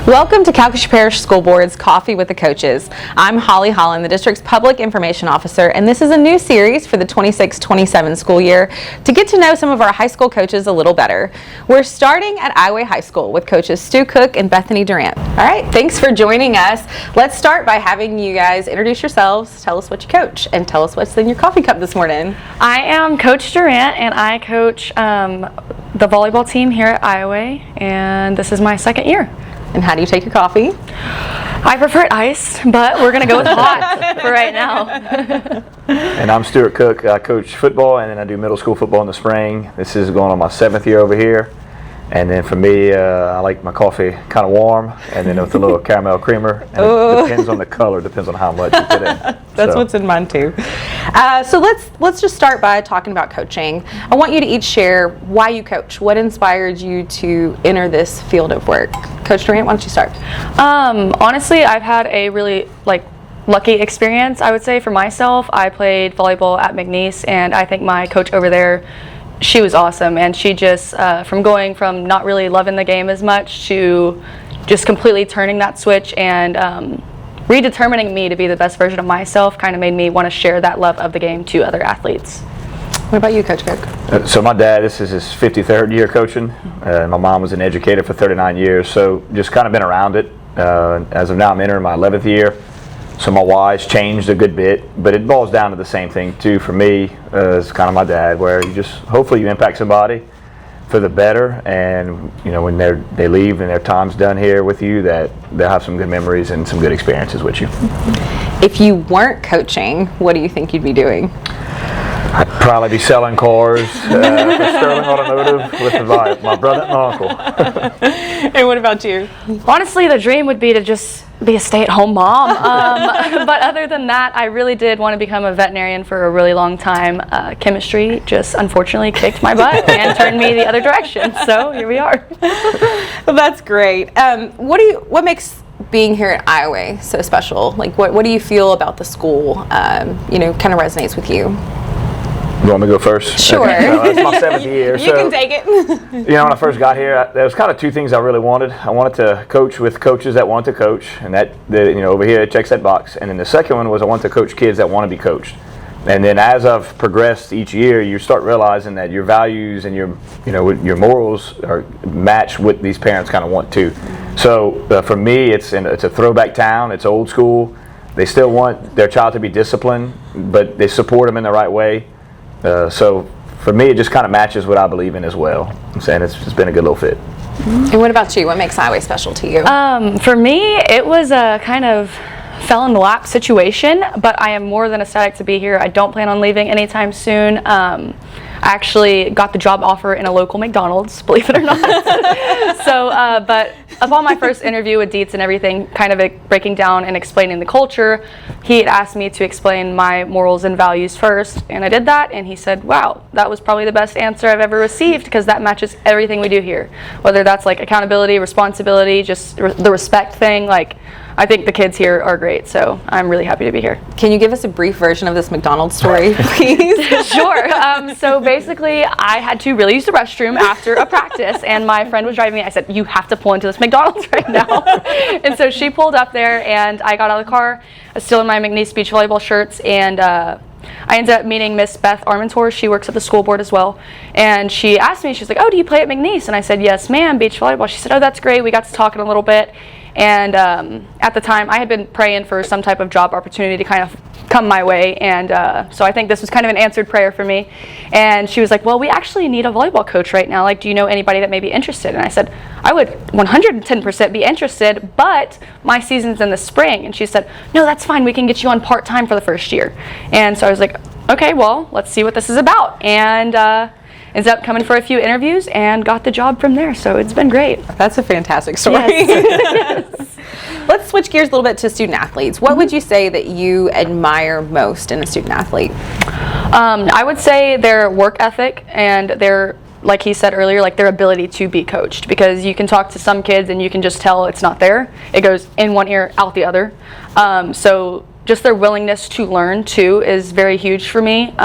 Welcome to Calcasieu Parish School Board's Coffee with the Coaches. I'm Holly Holland, the district's Public Information Officer, and this is a new series for the 26-27 school year to get to know some of our high school coaches a little better. We're starting at Iowa High School with coaches Stu Cook and Bethanie Durant. All right, thanks for joining us. Let's start by having you guys introduce yourselves, tell us what you coach, and tell us what's in your coffee cup this morning. I am Coach Durant, and I coach the volleyball team here at Iowa, and this is my second year. And how do you take your coffee? I prefer it iced, but we're going to go with hot for right now. And I'm Stuart Cook. I coach football, and then I do middle school football in the spring. This is going on my 7th year over here. And then for me, I like my coffee kind of warm, and then with a little caramel creamer. And it depends on the color, depends on how much you put in. That's what's in mine too. So let's just start by talking about coaching. I want you to each share why you coach. What inspired you to enter this field of work? Coach Durant, why don't you start? Honestly, I've had a really lucky experience, I would say, for myself. I played volleyball at McNeese, and I think my coach over there, she was awesome, and she just from going from not really loving the game as much to just completely turning that switch and redetermining me to be the best version of myself kind of made me want to share that love of the game to other athletes. What about you, Coach Cook? So my dad, this is his 53rd year coaching. My mom was an educator for 39 years, so just kind of been around it. As of now, I'm entering my 11th year. So my why's changed a good bit, but it boils down to the same thing too for me as kind of my dad, where you just hopefully you impact somebody for the better, and you know when they leave and their time's done here with you, that they'll have some good memories and some good experiences with you. If you weren't coaching, what do you think you'd be doing? I'd probably be selling cars for Sterling Automotive with my brother and my uncle. And what about you? Honestly, the dream would be to just be a stay-at-home mom. But other than that, I really did want to become a veterinarian for a really long time. Chemistry just unfortunately kicked my butt and turned me the other direction. So here we are. Well, that's great. What makes being here at Iowa so special? Like, what do you feel about the school? Kind of resonates with you. You want me to go first? Sure. That's my 7th year. You can take it. When I first got here, there was kind of two things I really wanted. I wanted to coach with coaches that wanted to coach, and over here it checks that box. And then the second one was I wanted to coach kids that want to be coached. And then as I've progressed each year, you start realizing that your values and your morals are match what these parents kind of want to. So for me, it's a throwback town. It's old school. They still want their child to be disciplined, but they support them in the right way. So for me, it just kind of matches what I believe in as well. I'm saying it's just been a good little fit. And what about you? What makes Iowa special to you? For me, it was a kind of fell in the lap situation, but I am more than ecstatic to be here. I don't plan on leaving anytime soon. I actually got the job offer in a local McDonald's, believe it or not. But upon my first interview with Dietz and everything, kind of breaking down and explaining the culture, he had asked me to explain my morals and values first, and I did that, and he said, wow, that was probably the best answer I've ever received, because that matches everything we do here. Whether that's like accountability, responsibility, just the respect thing, I think the kids here are great, so I'm really happy to be here. Can you give us a brief version of this McDonald's story, please? Sure. So basically, I had to really use the restroom after a practice, and my friend was driving me. I said, you have to pull into this McDonald's right now. And so she pulled up there, and I got out of the car. I was still in my McNeese Beach volleyball shirts, and I ended up meeting Miss Beth Armentor. She works at the school board as well. And she asked me, she's like, oh, do you play at McNeese? And I said, yes, ma'am, beach volleyball. She said, oh, that's great. We got to talking a little bit. And at the time, I had been praying for some type of job opportunity to kind of come my way. And so I think this was kind of an answered prayer for me. And she was like, well, we actually need a volleyball coach right now. Do you know anybody that may be interested? And I said, I would 110% be interested, but my season's in the spring. And she said, no, that's fine. We can get you on part-time for the first year. And so I was like, okay, well, let's see what this is about. And ended up coming for a few interviews and got the job from there, so it's been great. That's a fantastic story. Yes. Let's switch gears a little bit to student athletes. What would you say that you admire most in a student athlete? I would say their work ethic and their, like he said earlier, their ability to be coached, because you can talk to some kids and you can just tell it's not there. It goes in one ear, out the other. So just their willingness to learn too is very huge for me.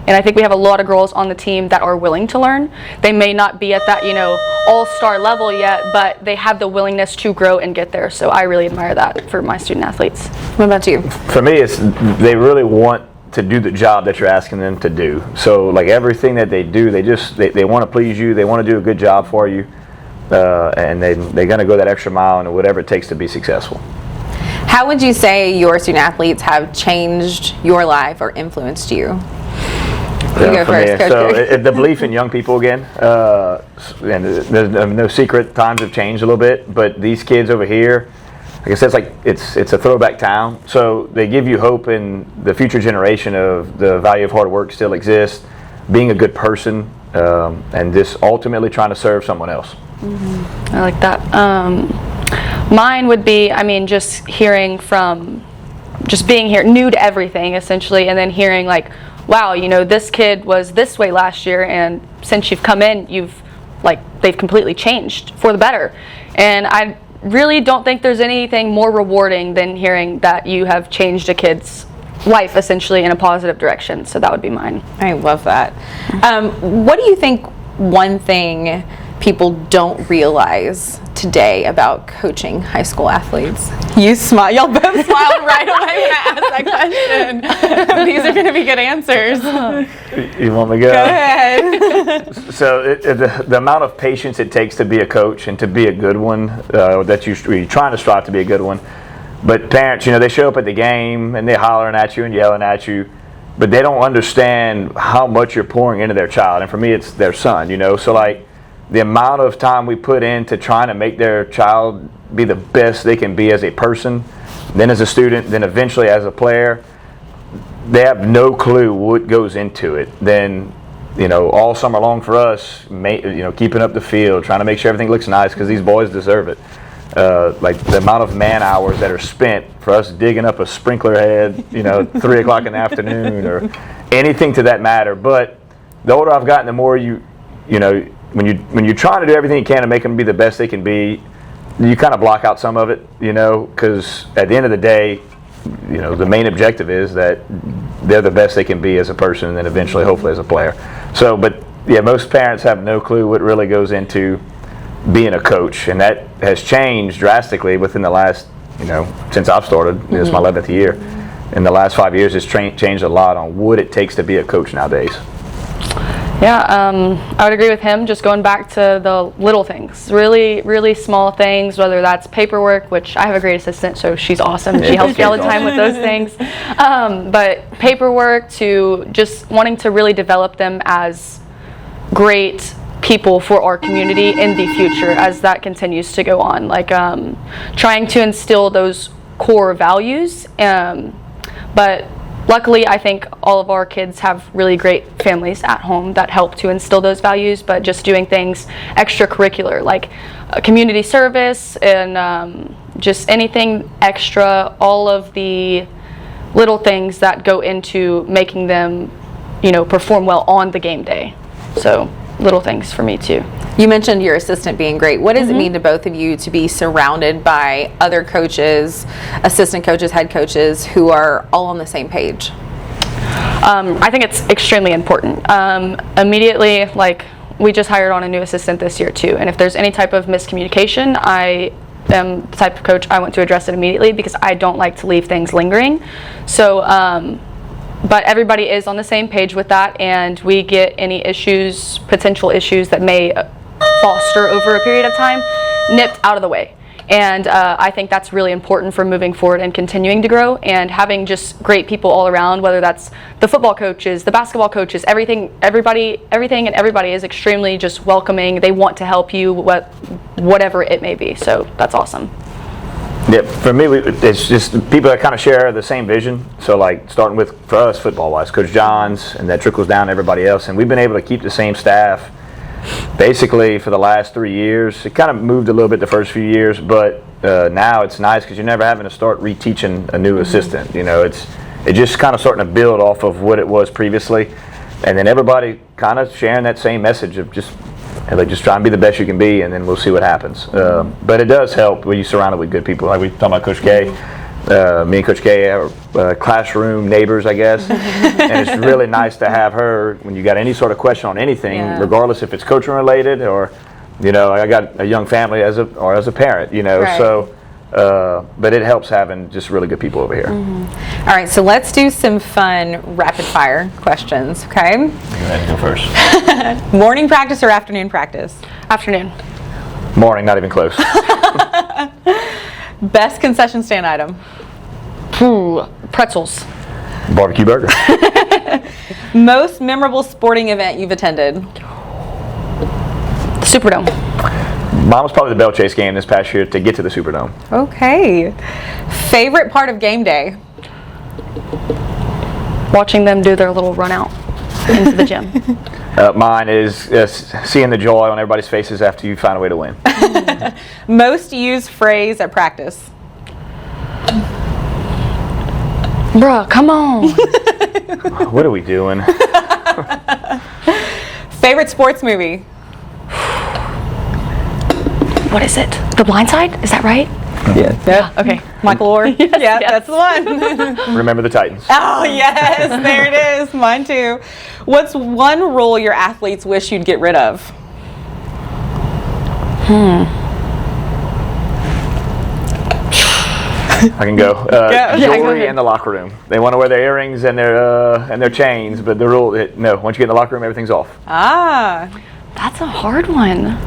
And I think we have a lot of girls on the team that are willing to learn. They may not be at that, all-star level yet, but they have the willingness to grow and get there. So I really admire that for my student athletes. What about you? For me, they really want to do the job that you're asking them to do. So like everything that they do, they want to please you. They want to do a good job for you, and they're going to go that extra mile and whatever it takes to be successful. How would you say your student athletes have changed your life or influenced you? You go first, Coach Greg. The belief in young people again, and there's no secret, times have changed a little bit, but these kids over here, like I said, it's a throwback town, so they give you hope in the future generation of the value of hard work still exists, being a good person, and just ultimately trying to serve someone else. I like that. Mine would be, just hearing from, just being here, new to everything essentially, and then hearing like, wow, this kid was this way last year, and since you've come in, they've completely changed for the better. And I really don't think there's anything more rewarding than hearing that you have changed a kid's life essentially in a positive direction. So that would be mine. I love that. What do you think one thing people don't realize today about coaching high school athletes? You smile. Y'all both smiled right away when I asked that question. These are going to be good answers. You want me to go? Go ahead. So the amount of patience it takes to be a coach and to be a good one, that you're trying to strive to be a good one. But parents, they show up at the game and they're hollering at you and yelling at you, but they don't understand how much you're pouring into their child. And for me, it's their son, So like, the amount of time we put into trying to make their child be the best they can be as a person, then as a student, then eventually as a player, they have no clue what goes into it. Then, all summer long for us, keeping up the field, trying to make sure everything looks nice because these boys deserve it. Like the amount of man hours that are spent for us digging up a sprinkler head, 3 o'clock in the afternoon or anything to that matter. But the older I've gotten, the more when you're trying to do everything you can to make them be the best they can be, you kind of block out some of it, because at the end of the day, the main objective is that they're the best they can be as a person and then eventually, hopefully, as a player. So, but yeah, most parents have no clue what really goes into being a coach, and that has changed drastically within the last, since I've started. This is my 11th year. In the last 5 years, it's changed a lot on what it takes to be a coach nowadays. Yeah, I would agree with him, just going back to the little things, really, really small things, whether that's paperwork, which I have a great assistant, so she's awesome. She helps me all the time with those things. But paperwork, to just wanting to really develop them as great people for our community in the future as that continues to go on. Like trying to instill those core values, but luckily, I think all of our kids have really great families at home that help to instill those values, but just doing things extracurricular, like community service and just anything extra, all of the little things that go into making them, perform well on the game day. So little things for me too. You mentioned your assistant being great. What does it mean to both of you to be surrounded by other coaches, assistant coaches, head coaches who are all on the same page? I think it's extremely important. Immediately, we just hired on a new assistant this year too, and if there's any type of miscommunication, I am the type of coach I want to address it immediately because I don't like to leave things lingering. So but everybody is on the same page with that, and we get any issues, potential issues that may foster over a period of time, nipped out of the way. And I think that's really important for moving forward and continuing to grow, and having just great people all around, whether that's the football coaches, the basketball coaches, everything and everybody is extremely just welcoming. They want to help you, whatever it may be. So that's awesome. Yeah, for me, it's just people that kind of share the same vision. So, starting with, for us, football-wise, Coach Johns, and that trickles down to everybody else. And we've been able to keep the same staff basically for the last 3 years. It kind of moved a little bit the first few years, but now it's nice because you're never having to start reteaching a new assistant. It's just kind of starting to build off of what it was previously. And then everybody kind of sharing that same message of just try and be the best you can be, and then we'll see what happens. But it does help when you're surrounded with good people. Like we talking about Coach K. Me and Coach K are classroom neighbors, I guess. And it's really nice to have her when you got any sort of question on anything, regardless if it's coaching related or, I got a young family as a parent, Right. So. But it helps having just really good people over here. All right, so let's do some fun rapid fire questions, okay? Go ahead and go first. Morning practice or afternoon practice? Afternoon. Morning, not even close. Best concession stand item? Ooh, pretzels. Barbecue burger. Most memorable sporting event you've attended? Superdome. Mine was probably the Bell Chase game this past year to get to the Superdome. Okay. Favorite part of game day? Watching them do their little run out into the gym. Mine is seeing the joy on everybody's faces after you find a way to win. Most used phrase at practice? Bruh, come on. What are we doing? Favorite sports movie? What is it? The Blind Side? Is that right? Yeah. Okay. Michael Orr? Yes. That's the one. Remember the Titans. Oh, yes, there it is. Mine too. What's one rule your athletes wish you'd get rid of? I can go. Yeah, go Jewelry ahead. in the locker room. They want to wear their earrings and their chains, but the rule, no. Once you get in the locker room, everything's off. Ah, That's a hard one.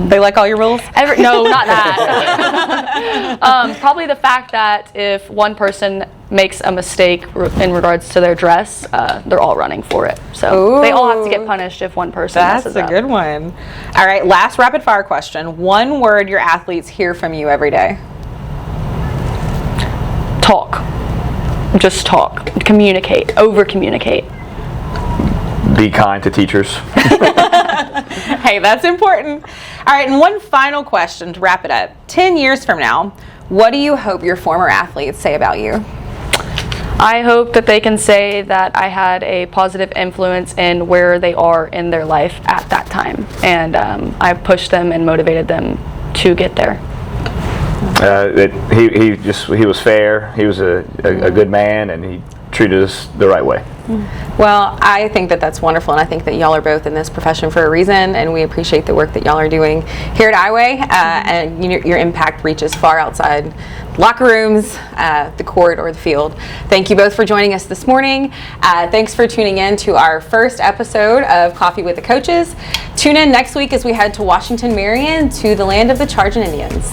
they like all your rules? No, not that. Probably the fact that if one person makes a mistake in regards to their dress, they're all running for it. So they all have to get punished if one person That's messes a up. good one. All right, last rapid fire question. One word your athletes hear from you every day. Talk. Just talk. Communicate. Over communicate. Be kind to teachers. Hey, that's important. All right, and one final question to wrap it up. 10 years from now, what do you hope your former athletes say about you? I hope that they can say that I had a positive influence in where they are in their life at that time. And I pushed them and motivated them to get there. He was fair. He was a good man, and he treated us the right way. Well, I think that that's wonderful, and I think that y'all are both in this profession for a reason, and we appreciate the work that y'all are doing here at Iway, and your impact reaches far outside locker rooms, the court, or the field. Thank you both for joining us this morning. Thanks for tuning in to our first episode of Coffee with the Coaches. Tune in next week as we head to Washington, Marion, to the land of the Charging Indians.